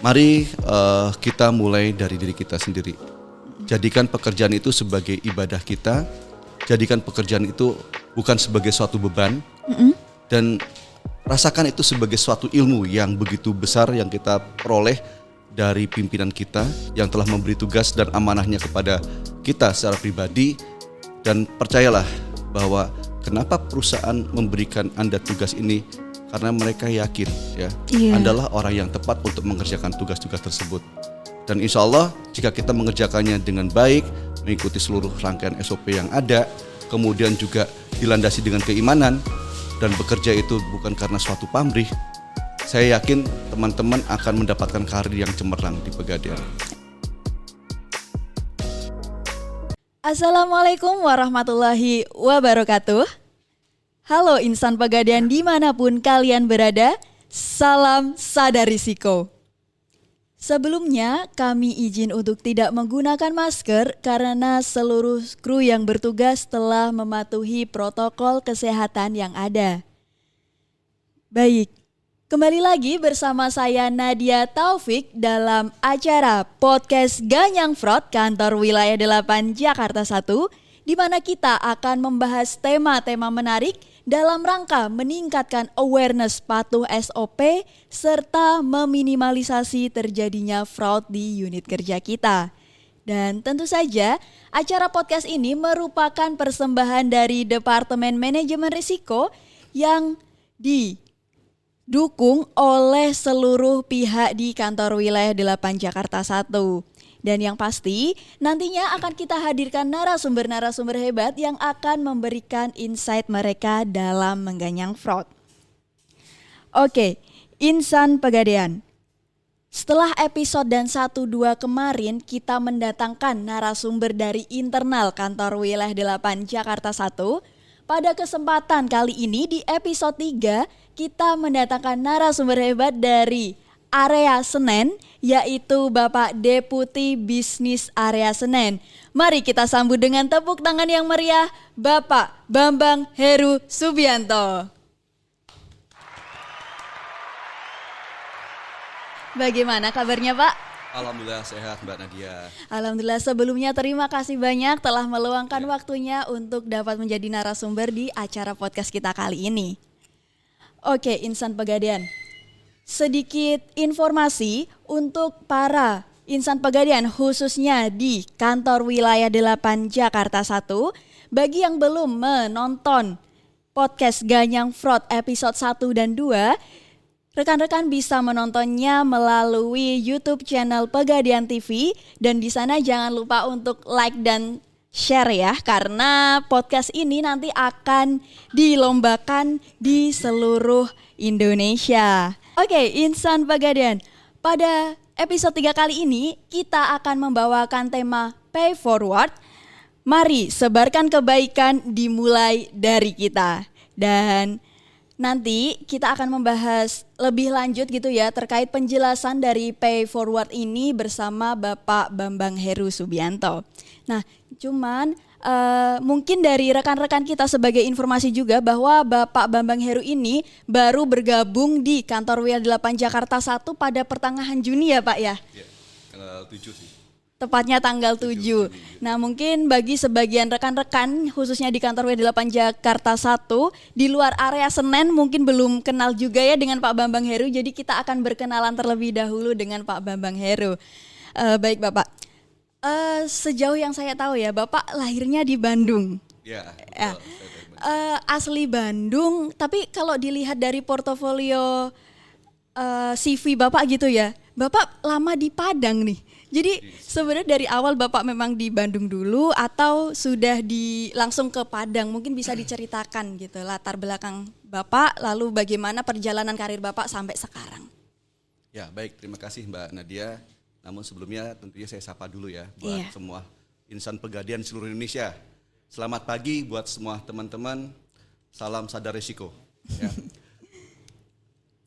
Mari kita mulai dari diri kita sendiri. Jadikan pekerjaan itu sebagai ibadah kita. Jadikan pekerjaan itu bukan sebagai suatu beban. Dan rasakan itu sebagai suatu ilmu yang begitu besar yang kita peroleh dari pimpinan kita yang telah memberi tugas dan amanahnya kepada kita secara pribadi. Dan percayalah bahwa kenapa perusahaan memberikan Anda tugas ini, karena mereka yakin ya, Andalah orang yang tepat untuk mengerjakan tugas-tugas tersebut. Dan insya Allah jika kita mengerjakannya dengan baik, mengikuti seluruh rangkaian SOP yang ada, kemudian juga dilandasi dengan keimanan, dan bekerja itu bukan karena suatu pamrih, saya yakin teman-teman akan mendapatkan karir yang cemerlang di Pegadaian. Assalamualaikum warahmatullahi wabarakatuh. Halo insan Pegadaian dimanapun kalian berada, salam sadar risiko. Sebelumnya kami izin untuk tidak menggunakan masker karena seluruh kru yang bertugas telah mematuhi protokol kesehatan yang ada. Baik, kembali lagi bersama saya Nadia Taufik dalam acara Podcast Ganyang Fraud Kantor Wilayah 8 Jakarta 1, di mana kita akan membahas tema-tema menarik dalam rangka meningkatkan awareness patuh SOP serta meminimalisasi terjadinya fraud di unit kerja kita. Dan tentu saja acara podcast ini merupakan persembahan dari Departemen Manajemen Risiko yang didukung oleh seluruh pihak di Kantor Wilayah 8 Jakarta 1. Dan yang pasti nantinya akan kita hadirkan narasumber-narasumber hebat yang akan memberikan insight mereka dalam mengganyang fraud. Oke, insan Pegadaian. Setelah episode dan 1-2 kemarin kita mendatangkan narasumber dari internal Kantor Wilayah 8 Jakarta 1. Pada kesempatan kali ini di episode 3 kita mendatangkan narasumber hebat dari Area Senen, yaitu Bapak Deputi Bisnis Area Senen. Mari kita sambut dengan tepuk tangan yang meriah, Bapak Bambang Heru Subianto. Bagaimana kabarnya Pak? Alhamdulillah sehat Mbak Nadia. Alhamdulillah, sebelumnya terima kasih banyak telah meluangkan waktunya untuk dapat menjadi narasumber di acara podcast kita kali ini. Oke, insan Pegadaian. Sedikit informasi untuk para insan Pegadaian khususnya di Kantor Wilayah 8 Jakarta 1. Bagi yang belum menonton podcast Ganyang Fraud episode 1 dan 2, rekan-rekan bisa menontonnya melalui YouTube channel Pegadaian TV, dan di sana jangan lupa untuk like dan share ya, karena podcast ini nanti akan dilombakan di seluruh Indonesia. Oke, insan Pegadaian, pada episode 3 kali ini kita akan membawakan tema Pay Forward. Mari sebarkan kebaikan dimulai dari kita. Dan nanti kita akan membahas lebih lanjut gitu ya terkait penjelasan dari Pay Forward ini bersama Bapak Bambang Heru Subianto. Nah, cuman mungkin dari rekan-rekan kita sebagai informasi juga bahwa Bapak Bambang Heru ini baru bergabung di Kantor Wilayah 8 Jakarta 1 pada pertengahan Juni ya Pak ya? Ya, tanggal 7 sih. Tepatnya tanggal 7. Nah, mungkin bagi sebagian rekan-rekan khususnya di Kantor Wilayah 8 Jakarta 1 di luar area Senen mungkin belum kenal juga ya dengan Pak Bambang Heru. Jadi kita akan berkenalan terlebih dahulu dengan Pak Bambang Heru. Baik Bapak. Sejauh yang saya tahu ya, Bapak lahirnya di Bandung. Ya. Asli Bandung, tapi kalau dilihat dari portofolio CV Bapak gitu ya, Bapak lama di Padang nih. Jadi sebenarnya dari awal Bapak memang di Bandung dulu atau sudah langsung ke Padang? Mungkin bisa diceritakan gitu latar belakang Bapak, lalu bagaimana perjalanan karir Bapak sampai sekarang. Ya, baik, terima kasih Mbak Nadia. Namun sebelumnya tentunya saya sapa dulu ya buat semua insan Pegadaian seluruh Indonesia. Selamat pagi buat semua teman-teman. Salam sadar risiko. Ya.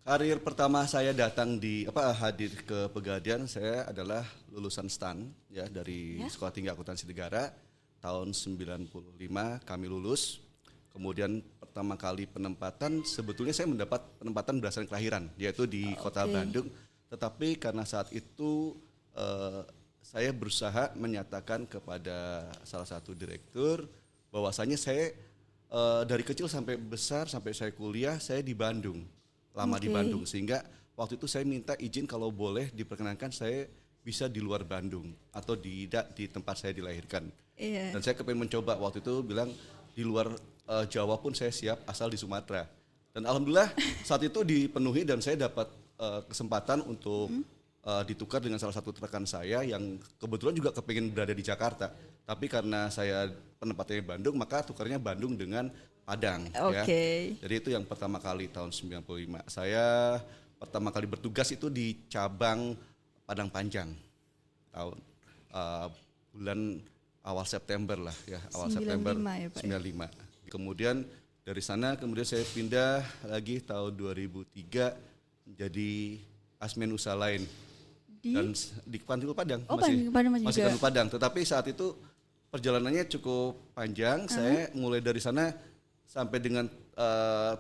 Karir pertama saya hadir ke Pegadaian, saya adalah lulusan STAN ya dari Sekolah Tinggi Akuntansi Negara tahun 95 kami lulus. Kemudian pertama kali penempatan sebetulnya saya mendapat penempatan berdasarkan kelahiran, yaitu di Kota Bandung tetapi karena saat itu saya berusaha menyatakan kepada salah satu direktur bahwasanya saya dari kecil sampai besar sampai saya kuliah saya di Bandung, lama di Bandung, sehingga waktu itu saya minta izin kalau boleh diperkenankan saya bisa di luar Bandung atau di tempat saya dilahirkan. Dan saya kepengen mencoba waktu itu bilang di luar Jawa pun saya siap asal di Sumatera. Dan alhamdulillah saat itu dipenuhi dan saya dapat kesempatan untuk ditukar dengan salah satu rekan saya yang kebetulan juga kepengen berada di Jakarta. Tapi karena saya penempatannya Bandung, maka tukarnya Bandung dengan Padang. Ya. Jadi itu yang pertama kali tahun 95. Saya pertama kali bertugas itu di cabang Padang Panjang. Tahun bulan awal September lah ya, awal 95 September ya, Pak, 95. Kemudian dari sana saya pindah lagi tahun 2003 menjadi Asmen usaha lain dan di Pantul Padang, masih Pantul Padang. Tetapi saat itu perjalanannya cukup panjang. Saya mulai dari sana sampai dengan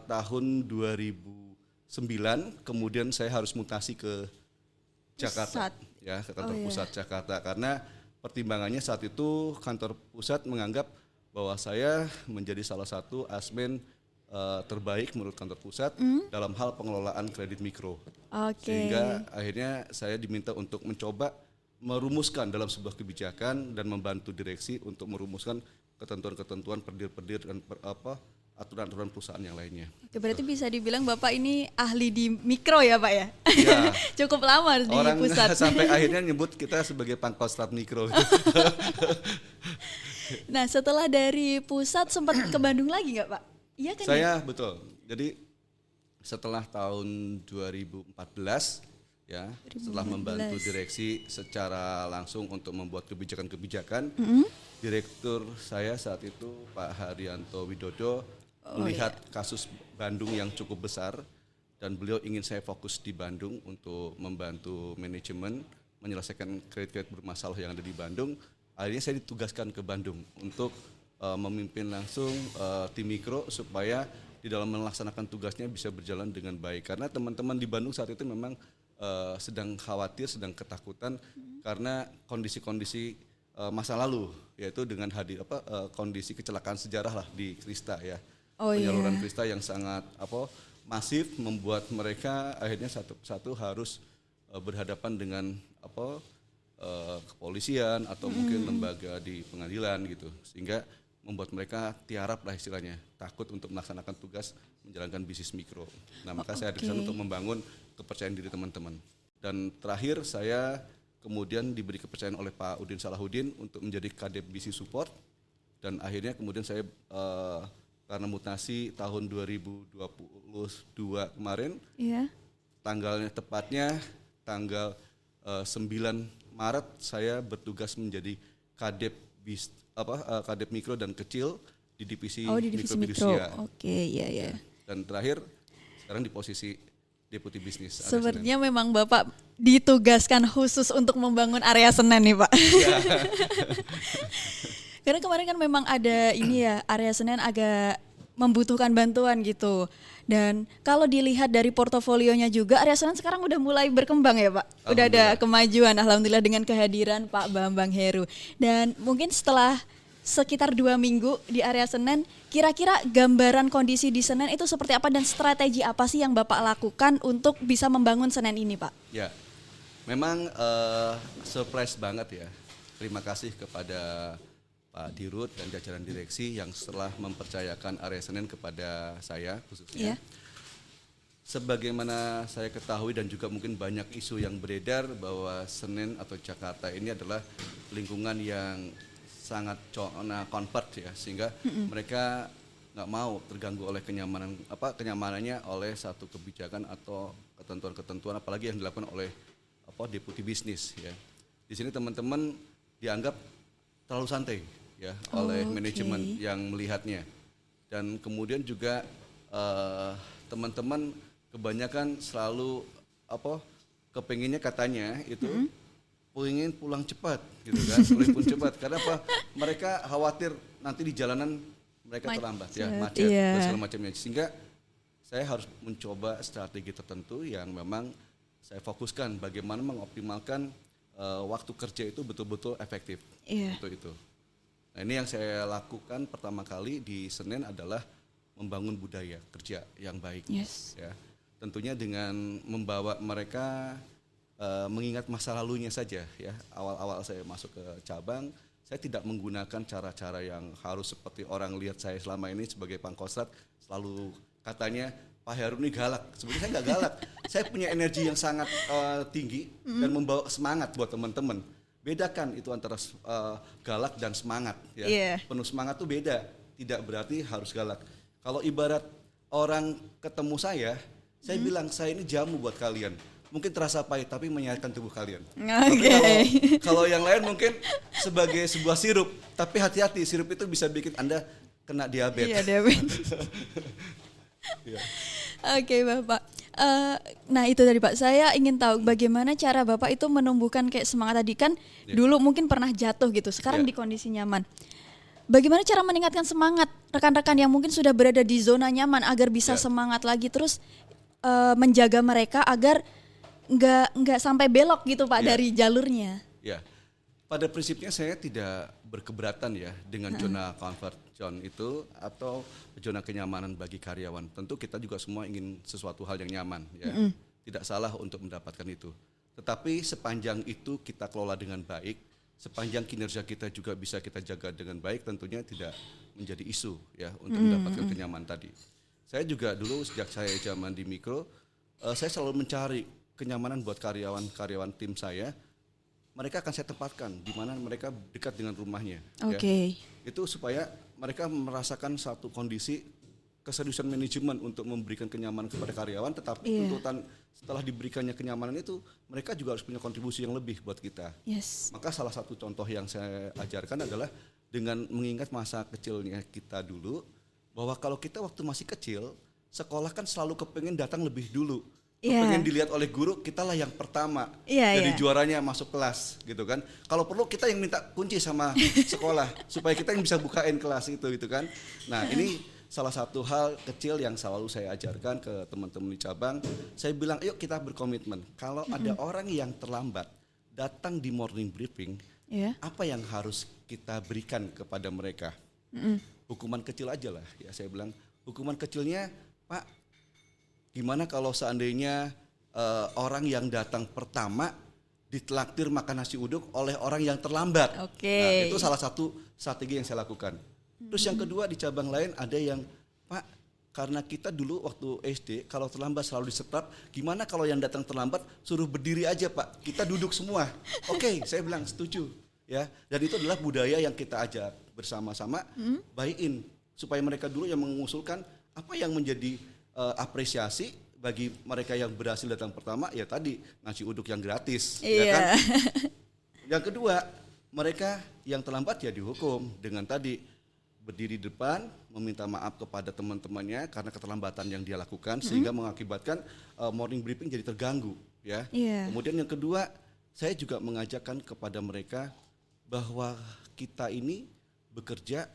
tahun 2009. Kemudian saya harus mutasi ke Jakarta, ya ke kantor pusat Jakarta karena pertimbangannya saat itu kantor pusat menganggap bahwa saya menjadi salah satu asmen terbaik menurut kantor pusat dalam hal pengelolaan kredit mikro. Sehingga akhirnya saya diminta untuk mencoba merumuskan dalam sebuah kebijakan dan membantu direksi untuk merumuskan ketentuan-ketentuan perdir-perdir dan aturan-aturan perusahaan yang lainnya. Berarti bisa dibilang Bapak ini ahli di mikro ya Pak ya? Ya. Cukup lama di pusat. Sampai akhirnya nyebut kita sebagai Pangkostrat Mikro. Nah setelah dari pusat sempat ke Bandung lagi nggak Pak? Iya kan? Saya betul. Jadi setelah tahun 2014 ya, setelah membantu direksi secara langsung untuk membuat kebijakan-kebijakan, direktur saya saat itu Pak Haryanto Widodo melihat kasus Bandung yang cukup besar dan beliau ingin saya fokus di Bandung untuk membantu manajemen menyelesaikan kredit-kredit bermasalah yang ada di Bandung. Akhirnya saya ditugaskan ke Bandung untuk memimpin langsung tim mikro supaya di dalam melaksanakan tugasnya bisa berjalan dengan baik. Karena teman-teman di Bandung saat itu memang sedang khawatir, sedang ketakutan karena kondisi-kondisi masa lalu, yaitu dengan kondisi kecelakaan sejarah lah di Krista ya. Penyaluran Krista yang sangat masif membuat mereka akhirnya satu harus berhadapan dengan kepolisian atau mungkin lembaga di pengadilan gitu, sehingga membuat mereka tiarap lah istilahnya, takut untuk melaksanakan tugas menjalankan bisnis mikro. Nah maka saya ada di sana untuk membangun kepercayaan diri teman-teman. Dan terakhir saya kemudian diberi kepercayaan oleh Pak Udin Salahuddin untuk menjadi Kadep Bisnis Support. Dan akhirnya kemudian saya karena mutasi tahun 2022 kemarin, tanggalnya tepatnya tanggal 9 Maret saya bertugas menjadi Kadep Kadep Mikro dan Kecil di divisi mikro. Iya. Dan terakhir sekarang di posisi Deputi Bisnis. Sebenarnya memang Bapak ditugaskan khusus untuk membangun area Senen nih Pak. Ya. Karena kemarin kan memang ada area Senen agak membutuhkan bantuan gitu. Dan kalau dilihat dari portofolionya juga area Senen sekarang udah mulai berkembang ya Pak. Udah ada kemajuan alhamdulillah dengan kehadiran Pak Bambang Heru. Dan mungkin setelah sekitar 2 minggu di area Senen, kira-kira gambaran kondisi di Senen itu seperti apa dan strategi apa sih yang Bapak lakukan untuk bisa membangun Senen ini Pak? Ya, memang surprise banget ya. Terima kasih kepada Pak Dirut dan jajaran direksi yang setelah mempercayakan area Senen kepada saya khususnya. Sebagaimana saya ketahui dan juga mungkin banyak isu yang beredar bahwa Senen atau Jakarta ini adalah lingkungan yang sangat convert ya, sehingga mereka nggak mau terganggu oleh kenyamanannya oleh satu kebijakan atau ketentuan-ketentuan apalagi yang dilakukan oleh Deputi Bisnis ya. Di sini teman-teman dianggap terlalu santai ya oleh manajemen yang melihatnya, dan kemudian juga teman-teman kebanyakan selalu kepenginnya katanya itu ingin pulang cepat gitu kan, pulang cepat karena mereka khawatir nanti di jalanan mereka terlambat ya, macet dan segala macamnya, sehingga saya harus mencoba strategi tertentu yang memang saya fokuskan bagaimana mengoptimalkan waktu kerja itu betul-betul efektif. Untuk itu. Nah, ini yang saya lakukan pertama kali di Senen adalah membangun budaya kerja yang baik. Ya. Tentunya dengan membawa mereka mengingat masa lalunya saja ya. Awal-awal saya masuk ke cabang, saya tidak menggunakan cara-cara yang harus seperti orang lihat saya selama ini sebagai Pangkostrat selalu katanya Pak Heru ini galak. Sebenarnya saya nggak galak. Saya punya energi yang sangat tinggi dan membawa semangat buat teman-teman. Bedakan itu antara galak dan semangat. Ya. Penuh semangat tuh beda. Tidak berarti harus galak. Kalau ibarat orang ketemu saya bilang saya ini jamu buat kalian. Mungkin terasa pahit tapi menyehatkan tubuh kalian. Tapi kalau yang lain mungkin sebagai sebuah sirup. Tapi hati-hati, sirup itu bisa bikin Anda kena diabetes. Iya, diabetes. Oke, Bapak. Nah itu tadi Pak, saya ingin tahu bagaimana cara Bapak itu menumbuhkan kayak semangat tadi kan dulu mungkin pernah jatuh gitu, sekarang di kondisi nyaman. Bagaimana cara meningkatkan semangat rekan-rekan yang mungkin sudah berada di zona nyaman agar bisa semangat lagi terus menjaga mereka agar nggak sampai belok gitu Pak dari jalurnya. Ya, pada prinsipnya saya tidak berkeberatan ya dengan zona comfort zone itu atau zona kenyamanan bagi karyawan. Tentu kita juga semua ingin sesuatu hal yang nyaman ya. Tidak salah untuk mendapatkan itu. Tetapi sepanjang itu kita kelola dengan baik, sepanjang kinerja kita juga bisa kita jaga dengan baik, tentunya tidak menjadi isu ya untuk mendapatkan kenyamanan tadi. Saya juga dulu sejak saya zaman di Mikro, saya selalu mencari kenyamanan buat karyawan tim saya. Mereka akan saya tempatkan di mana mereka dekat dengan rumahnya. Ya. Itu supaya mereka merasakan satu kondisi keseriusan manajemen untuk memberikan kenyamanan kepada karyawan, tetapi tuntutan setelah diberikannya kenyamanan itu mereka juga harus punya kontribusi yang lebih buat kita. Maka salah satu contoh yang saya ajarkan adalah dengan mengingat masa kecilnya kita dulu, bahwa kalau kita waktu masih kecil, sekolah kan selalu kepengen datang lebih dulu. Pengen dilihat oleh guru, kitalah yang pertama jadi juaranya masuk kelas gitu kan. Kalau perlu kita yang minta kunci sama sekolah supaya kita yang bisa bukain kelas itu gitu kan. Nah ini salah satu hal kecil yang selalu saya ajarkan ke teman-teman di cabang. Saya bilang yuk kita berkomitmen. Kalau ada orang yang terlambat datang di morning briefing, apa yang harus kita berikan kepada mereka? Hukuman kecil aja lah ya, saya bilang. Hukuman kecilnya, Pak, gimana kalau seandainya orang yang datang pertama ditraktir makan nasi uduk oleh orang yang terlambat. Nah, itu salah satu strategi yang saya lakukan. Terus yang kedua di cabang lain ada yang, Pak, karena kita dulu waktu SD kalau terlambat selalu disetrap, gimana kalau yang datang terlambat suruh berdiri aja Pak, kita duduk semua. Saya bilang setuju. Ya, dan itu adalah budaya yang kita ajak bersama-sama, buy-in supaya mereka dulu yang mengusulkan apa yang menjadi apresiasi bagi mereka yang berhasil datang pertama, ya tadi nasi uduk yang gratis, ya kan? Yang kedua, mereka yang terlambat ya dihukum dengan tadi berdiri di depan, meminta maaf kepada teman-temannya karena keterlambatan yang dia lakukan sehingga mengakibatkan morning briefing jadi terganggu, ya. Kemudian yang kedua, saya juga mengajarkan kepada mereka bahwa kita ini bekerja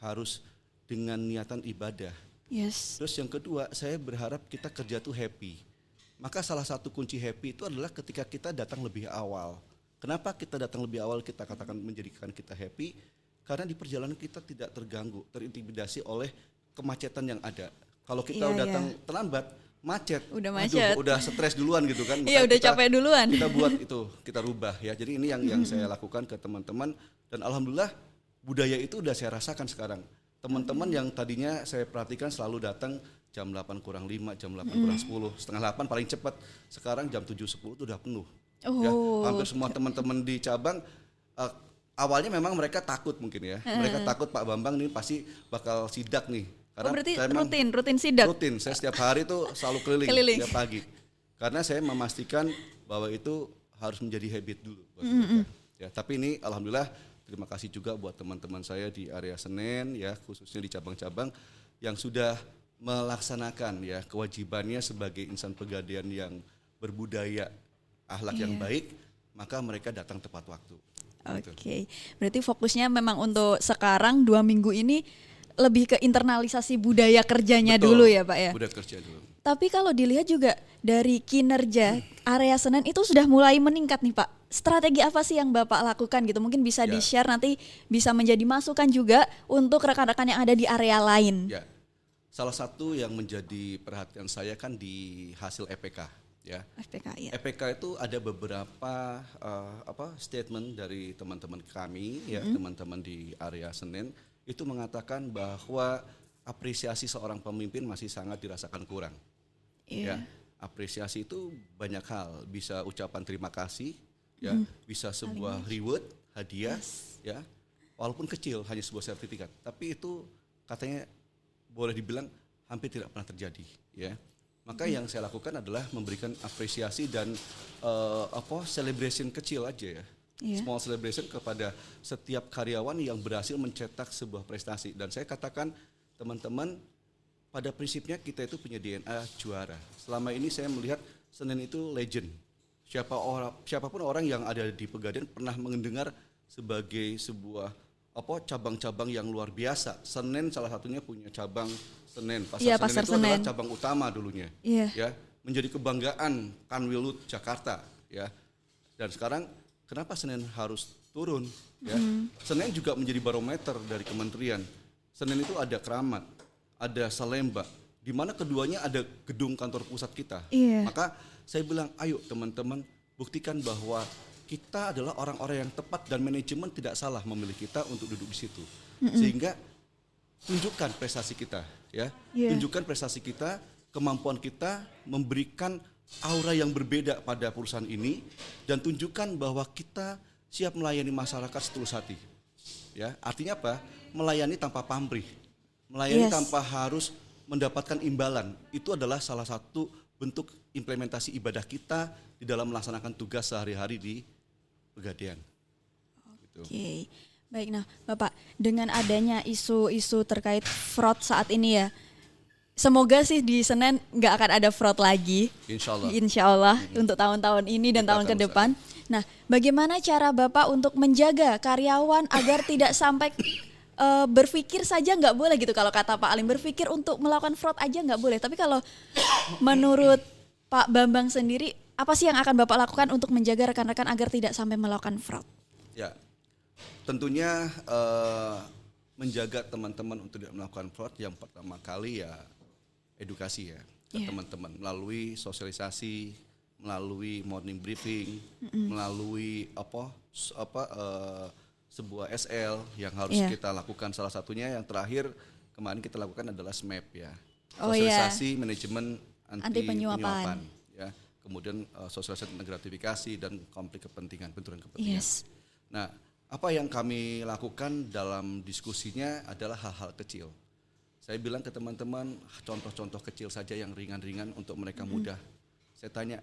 harus dengan niatan ibadah. Terus yang kedua, saya berharap kita kerja tuh happy. Maka salah satu kunci happy itu adalah ketika kita datang lebih awal. Kenapa kita datang lebih awal kita katakan menjadikan kita happy? Karena di perjalanan kita tidak terganggu, terintimidasi oleh kemacetan yang ada. Kalau kita datang terlambat, macet. Udah stres duluan gitu kan. Udah capek duluan. Kita buat itu, kita rubah ya. Jadi ini yang saya lakukan ke teman-teman dan alhamdulillah budaya itu udah saya rasakan sekarang. Teman-teman yang tadinya saya perhatikan selalu datang jam 8 kurang 5, jam 8 kurang 10, setengah 8 paling cepat. Sekarang jam 7.10 itu udah penuh. Ya, hampir semua teman-teman di cabang awalnya memang mereka takut mungkin ya. Mereka takut Pak Bambang ini pasti bakal sidak nih. Karena berarti rutin sidak? Rutin, saya setiap hari tuh selalu keliling setiap pagi. Karena saya memastikan bahwa itu harus menjadi habit dulu buat mereka. Ya, tapi ini alhamdulillah terima kasih juga buat teman-teman saya di area Senen ya, khususnya di cabang-cabang yang sudah melaksanakan ya kewajibannya sebagai insan pegadaian yang berbudaya, akhlak yang baik, maka mereka datang tepat waktu. Berarti fokusnya memang untuk sekarang 2 minggu ini lebih ke internalisasi budaya kerjanya dulu ya Pak ya? Budaya kerja dulu. Tapi kalau dilihat juga dari kinerja area Senen itu sudah mulai meningkat nih Pak. Strategi apa sih yang Bapak lakukan gitu? Mungkin bisa Ya. di-share nanti bisa menjadi masukan juga untuk rekan-rekan yang ada di area lain. Ya, salah satu yang menjadi perhatian saya kan di hasil EPK, ya. FPK ya. EPK itu ada beberapa statement dari teman-teman kami, ya, teman-teman di area Senen itu mengatakan bahwa apresiasi seorang pemimpin masih sangat dirasakan kurang. Iya. Ya, apresiasi itu banyak hal, bisa ucapan terima kasih, ya, bisa sebuah reward, hadiah, ya, walaupun kecil, hanya sebuah sertifikat, tapi itu katanya boleh dibilang hampir tidak pernah terjadi, ya. Maka yang saya lakukan adalah memberikan apresiasi dan celebration kecil aja, ya. Iya. Small celebration kepada setiap karyawan yang berhasil mencetak sebuah prestasi. Dan saya katakan teman-teman, pada prinsipnya kita itu punya DNA juara. Selama ini saya melihat Senen itu legend. Siapapun orang yang ada di Pegadaian pernah mendengar sebagai sebuah cabang-cabang yang luar biasa. Senen salah satunya punya cabang Senen. Pasar itu Senen adalah cabang utama dulunya. Iya. Ya, menjadi kebanggaan Kanwilut Jakarta, ya. Dan sekarang kenapa Senen harus turun, ya? Senen juga menjadi barometer dari kementerian. Senen itu ada Keramat, ada Salemba, di mana keduanya ada gedung kantor pusat kita. Iya. Maka saya bilang, ayo teman-teman buktikan bahwa kita adalah orang-orang yang tepat dan manajemen tidak salah memilih kita untuk duduk di situ. Sehingga tunjukkan prestasi kita, ya. Iya. Tunjukkan prestasi kita, kemampuan kita memberikan aura yang berbeda pada perusahaan ini dan tunjukkan bahwa kita siap melayani masyarakat setulus hati. Ya, artinya apa? Melayani tanpa pamrih. Melayani tanpa harus mendapatkan imbalan. Itu adalah salah satu bentuk implementasi ibadah kita di dalam melaksanakan tugas sehari-hari di Pegadaian. Gitu. Oke. Baik, nah Bapak, dengan adanya isu-isu terkait fraud saat ini ya, semoga sih di Senen nggak akan ada fraud lagi. Insya Allah. Insya Allah untuk tahun-tahun ini dan Kita tahun akan ke depan. Nah, bagaimana cara Bapak untuk menjaga karyawan agar tidak sampai berpikir saja nggak boleh gitu, kalau kata Pak Alim, berpikir untuk melakukan fraud aja nggak boleh. Tapi kalau menurut Pak Bambang sendiri, apa sih yang akan Bapak lakukan untuk menjaga rekan-rekan agar tidak sampai melakukan fraud? Ya, tentunya menjaga teman-teman untuk tidak melakukan fraud, yang pertama kali ya edukasi ya ke teman-teman melalui sosialisasi, melalui morning briefing, melalui sebuah SL yang harus kita lakukan. Salah satunya yang terakhir kemarin kita lakukan adalah SMAP ya, sosialisasi manajemen anti penyuapan ya, kemudian sosialisasi tentang gratifikasi dan konflik kepentingan, benturan kepentingan. Nah, apa yang kami lakukan dalam diskusinya adalah hal-hal kecil. Saya bilang ke teman-teman, contoh-contoh kecil saja yang ringan-ringan untuk mereka mudah. Saya tanya,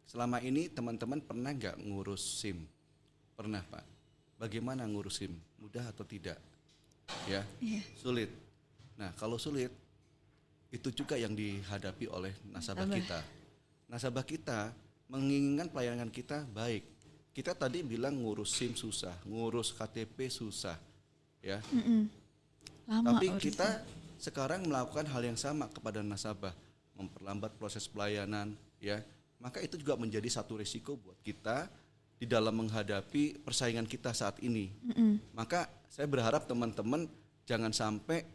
selama ini teman-teman pernah nggak ngurus SIM? Pernah Pak. Bagaimana ngurus SIM? Mudah atau tidak? Ya, sulit. Nah, kalau sulit, itu juga yang dihadapi oleh nasabah kita. Nasabah kita menginginkan pelayanan kita baik. Kita tadi bilang ngurus SIM susah, ngurus KTP susah, ya. Lama. Tapi kita sekarang melakukan hal yang sama kepada nasabah, memperlambat proses pelayanan, ya. Maka itu juga menjadi satu risiko buat kita di dalam menghadapi persaingan kita saat ini. Maka saya berharap teman-teman jangan sampai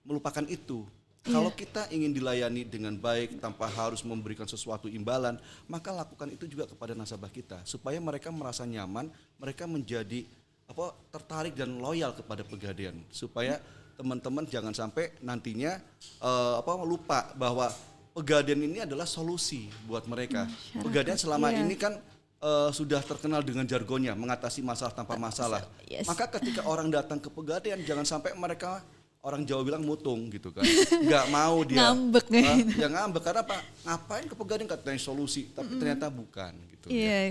melupakan itu. Kalau kita ingin dilayani dengan baik tanpa harus memberikan sesuatu imbalan, maka lakukan itu juga kepada nasabah kita supaya mereka merasa nyaman, mereka menjadi tertarik dan loyal kepada Pegadaian, supaya teman-teman jangan sampai nantinya lupa bahwa Pegadaian ini adalah solusi buat mereka. Pegadaian selama ini kan sudah terkenal dengan jargonnya mengatasi masalah tanpa masalah. Maka ketika orang datang ke Pegadaian jangan sampai mereka, orang Jawa bilang mutung gitu kan, nggak mau dia ngambek ya ngambek karena apa? Ngapain ke Pegadaian katanya solusi, tapi ternyata bukan gitu. Ya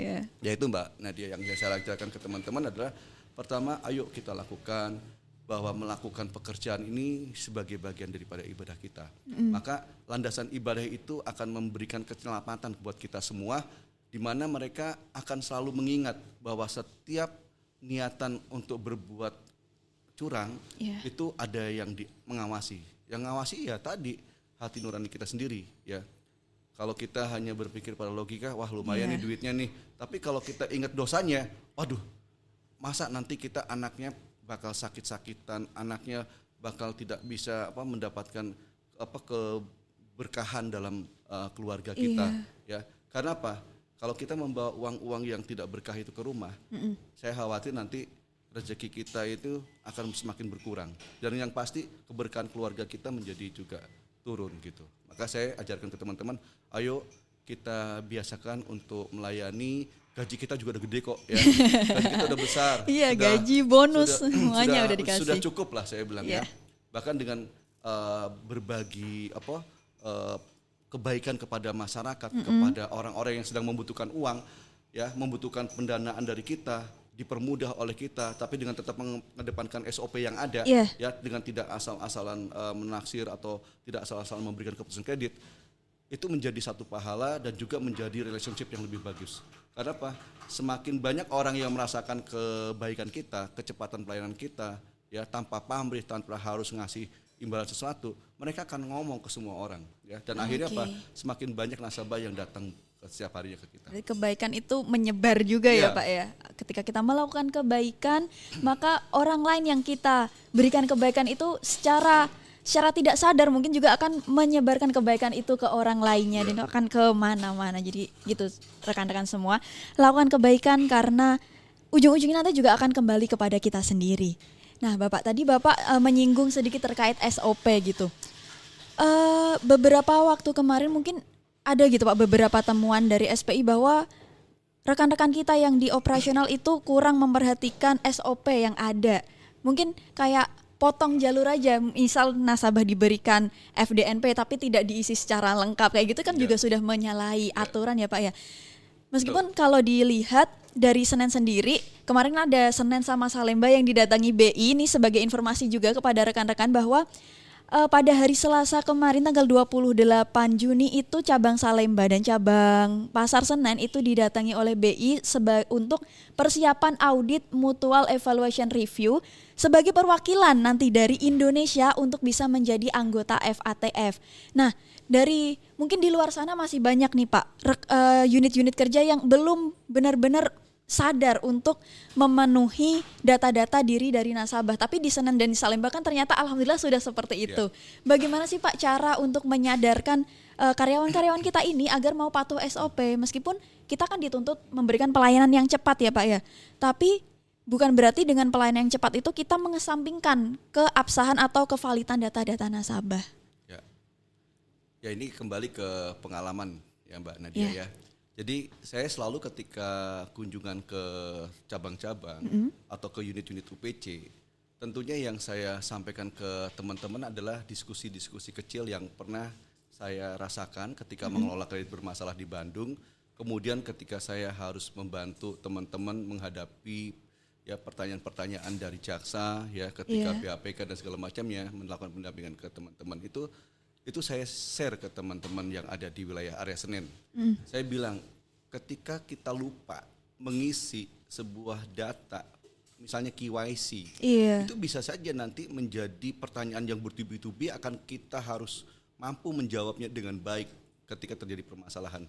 itu Mbak Nadia, yang saya ajarkan ke teman-teman adalah pertama, ayo kita lakukan bahwa melakukan pekerjaan ini sebagai bagian daripada ibadah kita. Maka landasan ibadah itu akan memberikan keselamatan buat kita semua, di mana mereka akan selalu mengingat bahwa setiap niatan untuk berbuat curang itu ada yang mengawasi. Yang ngawasi ya tadi hati nurani kita sendiri ya. Kalau kita hanya berpikir pada logika, wah lumayan nih duitnya nih. Tapi kalau kita ingat dosanya, waduh, masa nanti kita anaknya bakal sakit-sakitan, anaknya bakal tidak bisa mendapatkan keberkahan dalam keluarga kita, ya. Karena apa? Kalau kita membawa uang-uang yang tidak berkah itu ke rumah, saya khawatir nanti rezeki kita itu akan semakin berkurang. Dan yang pasti keberkahan keluarga kita menjadi juga turun gitu. Maka saya ajarkan ke teman-teman, ayo kita biasakan untuk melayani, gaji kita juga udah gede kok ya. Gaji kita udah besar. Iya, gaji, bonus semuanya udah dikasih. Sudah cukup lah saya bilang ya. Bahkan dengan berbagi kebaikan kepada masyarakat, kepada orang-orang yang sedang membutuhkan uang, ya, membutuhkan pendanaan dari kita, dipermudah oleh kita, tapi dengan tetap mengedepankan SOP yang ada, ya, dengan tidak asal-asalan menaksir atau tidak asal-asalan memberikan keputusan kredit, itu menjadi satu pahala dan juga menjadi relationship yang lebih bagus. Karena apa? Semakin banyak orang yang merasakan kebaikan kita, kecepatan pelayanan kita, ya, tanpa pamrih, tanpa harus ngasih imbalan sesuatu, mereka akan ngomong ke semua orang, ya. Dan akhirnya apa? Semakin banyak nasabah yang datang setiap harinya ke kita. Jadi kebaikan itu menyebar juga ya Pak ya. Ketika kita melakukan kebaikan, maka orang lain yang kita berikan kebaikan itu secara tidak sadar mungkin juga akan menyebarkan kebaikan itu ke orang lainnya dan akan ke mana-mana. Jadi gitu rekan-rekan semua, lakukan kebaikan karena ujung-ujungnya nanti juga akan kembali kepada kita sendiri. Nah Bapak, tadi Bapak menyinggung sedikit terkait SOP gitu. Beberapa waktu kemarin mungkin ada gitu Pak beberapa temuan dari SPI bahwa rekan-rekan kita yang di operasional itu kurang memperhatikan SOP yang ada. Mungkin kayak potong jalur aja, misal nasabah diberikan FDNP tapi tidak diisi secara lengkap kayak gitu kan juga sudah menyalahi aturan ya Pak ya. Meskipun kalau dilihat dari Senen sendiri, kemarin ada Senen sama Salemba yang didatangi BI, ini sebagai informasi juga kepada rekan-rekan bahwa pada hari Selasa kemarin tanggal 28 Juni itu cabang Salemba dan cabang Pasar Senen itu didatangi oleh BI untuk persiapan audit mutual evaluation review sebagai perwakilan nanti dari Indonesia untuk bisa menjadi anggota FATF. Nah, dari mungkin di luar sana masih banyak nih Pak unit-unit kerja yang belum benar-benar sadar untuk memenuhi data-data diri dari nasabah. Tapi di Senen dan di Salemba kan ternyata alhamdulillah sudah seperti itu. Bagaimana sih Pak cara untuk menyadarkan karyawan-karyawan kita ini agar mau patuh SOP meskipun kita kan dituntut memberikan pelayanan yang cepat ya Pak ya. Tapi bukan berarti dengan pelayanan yang cepat itu kita mengesampingkan keabsahan atau kevalidan data-data nasabah. Ya ini kembali ke pengalaman ya Mbak Nadia ya. Jadi saya selalu ketika kunjungan ke cabang-cabang atau ke unit-unit UPC, tentunya yang saya sampaikan ke teman-teman adalah diskusi-diskusi kecil yang pernah saya rasakan ketika mengelola kredit bermasalah di Bandung. Kemudian ketika saya harus membantu teman-teman menghadapi ya pertanyaan-pertanyaan dari jaksa ya ketika BAPK dan segala macamnya, melakukan pendampingan ke teman-teman itu saya share ke teman-teman yang ada di wilayah area Senen. Saya bilang ketika kita lupa mengisi sebuah data, misalnya KYC, itu bisa saja nanti menjadi pertanyaan yang bertubi-tubi akan kita harus mampu menjawabnya dengan baik ketika terjadi permasalahan.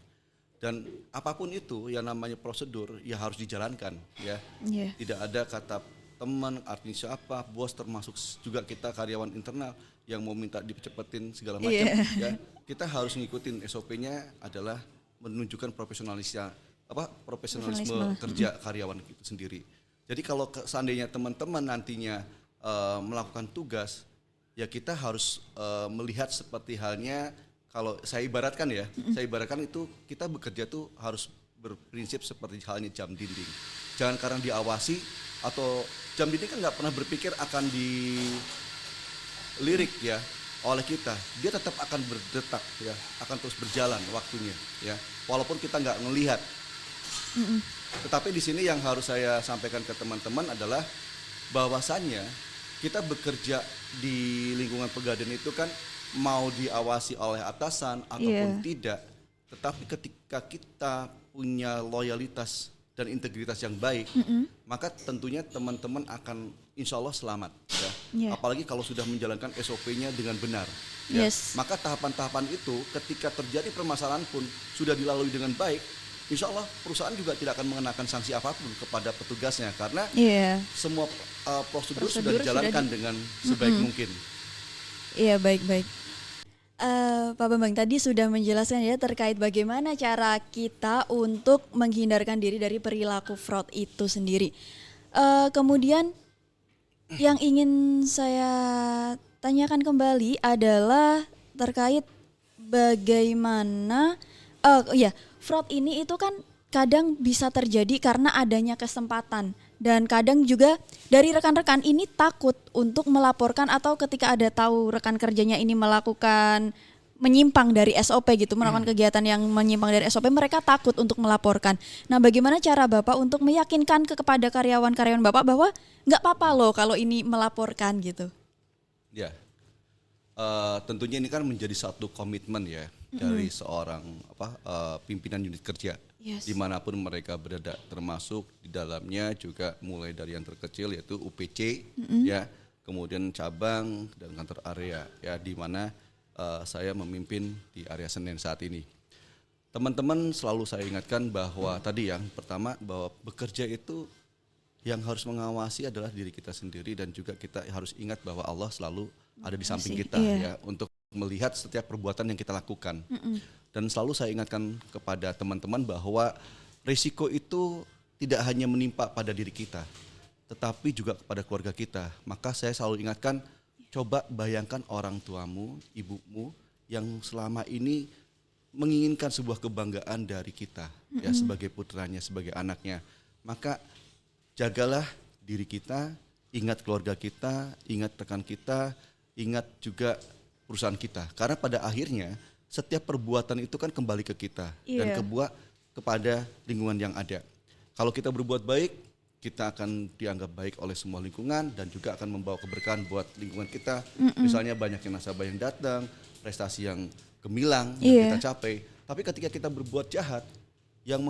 Dan apapun itu yang namanya prosedur ya harus dijalankan ya. Tidak ada kata teman, artinya siapa, bos, termasuk juga kita karyawan internal yang mau minta dicepetin segala macam ya. Kita harus ngikutin SOP-nya adalah menunjukkan profesionalisme kerja karyawan itu sendiri. Jadi kalau seandainya teman-teman nantinya melakukan tugas ya kita harus melihat seperti halnya kalau saya ibaratkan ya, saya ibaratkan itu kita bekerja tuh harus berprinsip seperti halnya jam dinding. Jangan karena diawasi atau jam dinding kan nggak pernah berpikir akan dilirik ya oleh kita. Dia tetap akan berdetak ya, akan terus berjalan waktunya ya, walaupun kita nggak ngelihat. Tetapi di sini yang harus saya sampaikan ke teman-teman adalah bahwasannya kita bekerja di lingkungan pegadaian itu kan mau diawasi oleh atasan ataupun tidak, tetapi ketika kita punya loyalitas dan integritas yang baik, maka tentunya teman-teman akan insya Allah selamat. Ya. Yeah. Apalagi kalau sudah menjalankan SOP-nya dengan benar. Ya. Yes. Maka tahapan-tahapan itu ketika terjadi permasalahan pun sudah dilalui dengan baik, insya Allah perusahaan juga tidak akan mengenakan sanksi apapun kepada petugasnya karena semua prosedur sudah dijalankan dengan sebaik mungkin. Iya, baik-baik. Pak Bambang tadi sudah menjelaskan ya terkait bagaimana cara kita untuk menghindarkan diri dari perilaku fraud itu sendiri. Kemudian yang ingin saya tanyakan kembali adalah terkait bagaimana fraud ini itu kan kadang bisa terjadi karena adanya kesempatan dan kadang juga dari rekan-rekan ini takut untuk melaporkan atau ketika ada tahu rekan kerjanya ini melakukan menyimpang dari SOP gitu, melakukan kegiatan yang menyimpang dari SOP, mereka takut untuk melaporkan. Nah, bagaimana cara Bapak untuk meyakinkan kepada karyawan-karyawan Bapak bahwa nggak apa-apa loh kalau ini melaporkan gitu? Ya, tentunya ini kan menjadi satu komitmen ya dari seorang pimpinan unit kerja. Yes. Dimanapun mereka berada, termasuk di dalamnya juga mulai dari yang terkecil yaitu UPC, ya, kemudian cabang dan kantor area, ya, di mana saya memimpin di area Senen saat ini. Teman-teman selalu saya ingatkan bahwa tadi yang pertama bahwa bekerja itu yang harus mengawasi adalah diri kita sendiri dan juga kita harus ingat bahwa Allah selalu ada di samping kita ya untuk melihat setiap perbuatan yang kita lakukan. Dan selalu saya ingatkan kepada teman-teman bahwa risiko itu tidak hanya menimpa pada diri kita, tetapi juga kepada keluarga kita. Maka saya selalu ingatkan, coba bayangkan orang tuamu, ibumu yang selama ini menginginkan sebuah kebanggaan dari kita, ya, sebagai putranya, sebagai anaknya. Maka jagalah diri kita, ingat keluarga kita, ingat rekan kita, ingat juga perusahaan kita. Karena pada akhirnya setiap perbuatan itu kan kembali ke kita dan kepada lingkungan yang ada. Kalau kita berbuat baik, kita akan dianggap baik oleh semua lingkungan dan juga akan membawa keberkahan buat lingkungan kita. Misalnya banyak yang nasabah yang datang, prestasi yang gemilang yang kita capai. Tapi ketika kita berbuat jahat, yang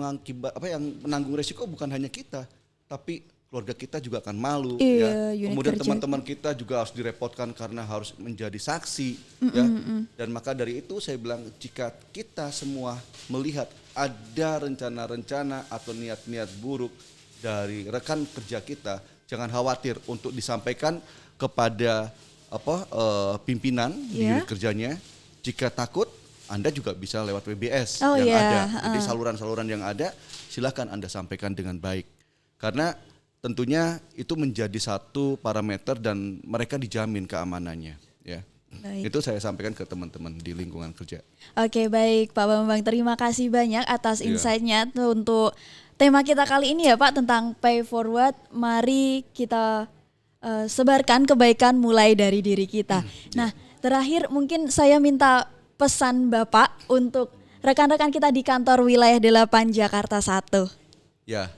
menanggung resiko bukan hanya kita, tapi keluarga kita juga akan malu, ya. Kemudian teman-teman kita juga harus direpotkan karena harus menjadi saksi, ya. Dan maka dari itu saya bilang, jika kita semua melihat ada rencana-rencana atau niat-niat buruk dari rekan kerja kita, jangan khawatir untuk disampaikan kepada pimpinan di unit kerjanya. Jika takut, Anda juga bisa lewat WBS yang ada. Jadi saluran-saluran yang ada, silakan Anda sampaikan dengan baik. Karena tentunya itu menjadi satu parameter dan mereka dijamin keamanannya, ya. Baik. Itu saya sampaikan ke teman-teman di lingkungan kerja. Oke, baik Pak Bambang, terima kasih banyak atas insight-nya untuk tema kita kali ini ya Pak, tentang pay forward. Mari kita sebarkan kebaikan mulai dari diri kita. Nah, terakhir mungkin saya minta pesan Bapak untuk rekan-rekan kita di kantor wilayah 8 Jakarta 1. Ya.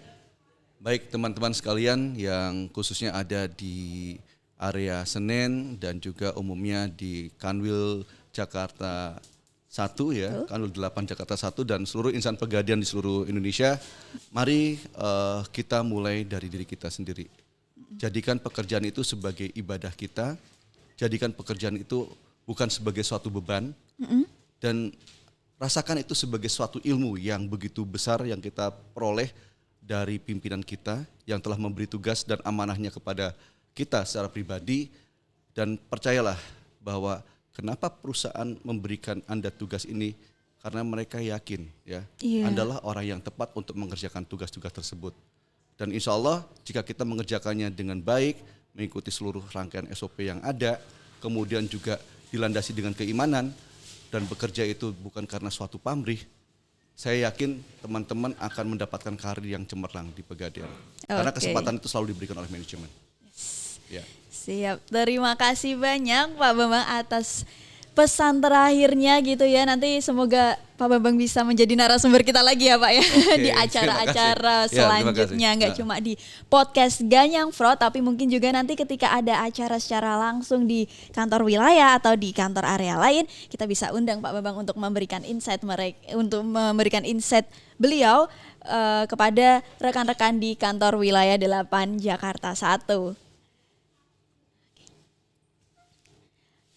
Baik teman-teman sekalian yang khususnya ada di area Senen dan juga umumnya di Kanwil Jakarta 1 ya, Kanwil 8 Jakarta 1 dan seluruh insan Pegadaian di seluruh Indonesia, mari kita mulai dari diri kita sendiri. Jadikan pekerjaan itu sebagai ibadah kita, jadikan pekerjaan itu bukan sebagai suatu beban, dan rasakan itu sebagai suatu ilmu yang begitu besar yang kita peroleh dari pimpinan kita yang telah memberi tugas dan amanahnya kepada kita secara pribadi. Dan percayalah bahwa kenapa perusahaan memberikan Anda tugas ini, karena mereka yakin ya Anda adalah orang yang tepat untuk mengerjakan tugas-tugas tersebut. Dan insya Allah jika kita mengerjakannya dengan baik, mengikuti seluruh rangkaian SOP yang ada, kemudian juga dilandasi dengan keimanan dan bekerja itu bukan karena suatu pamrih, saya yakin teman-teman akan mendapatkan karir yang cemerlang di Pegadaian. Karena kesempatan itu selalu diberikan oleh manajemen. Ya. Siap, terima kasih banyak Pak Bambang atas pesan terakhirnya gitu ya, nanti semoga Pak Bambang bisa menjadi narasumber kita lagi ya Pak ya. Di acara-acara selanjutnya, nggak cuma di podcast Ganyang Frot, tapi mungkin juga nanti ketika ada acara secara langsung di kantor wilayah atau di kantor area lain, kita bisa undang Pak Bambang untuk memberikan insight beliau kepada rekan-rekan di kantor wilayah 8 Jakarta 1.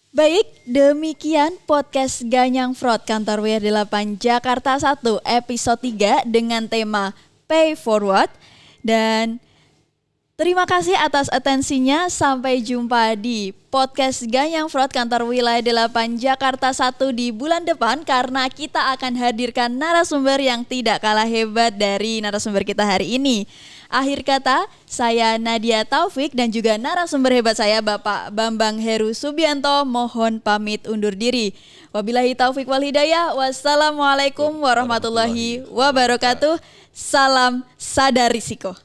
Baik, demikian podcast Ganyang Frot kantor WR8 Jakarta 1 episode 3 dengan tema Pay Forward. Dan terima kasih atas atensinya. Sampai jumpa di podcast Ganyang Frot kantor wilayah 8 Jakarta 1 di bulan depan, karena kita akan hadirkan narasumber yang tidak kalah hebat dari narasumber kita hari ini. Akhir kata, saya Nadia Taufik dan juga narasumber hebat saya Bapak Bambang Heru Subianto mohon pamit undur diri. Wabillahi taufik wal hidayah. Wassalamualaikum warahmatullahi wabarakatuh. Salam sadar risiko.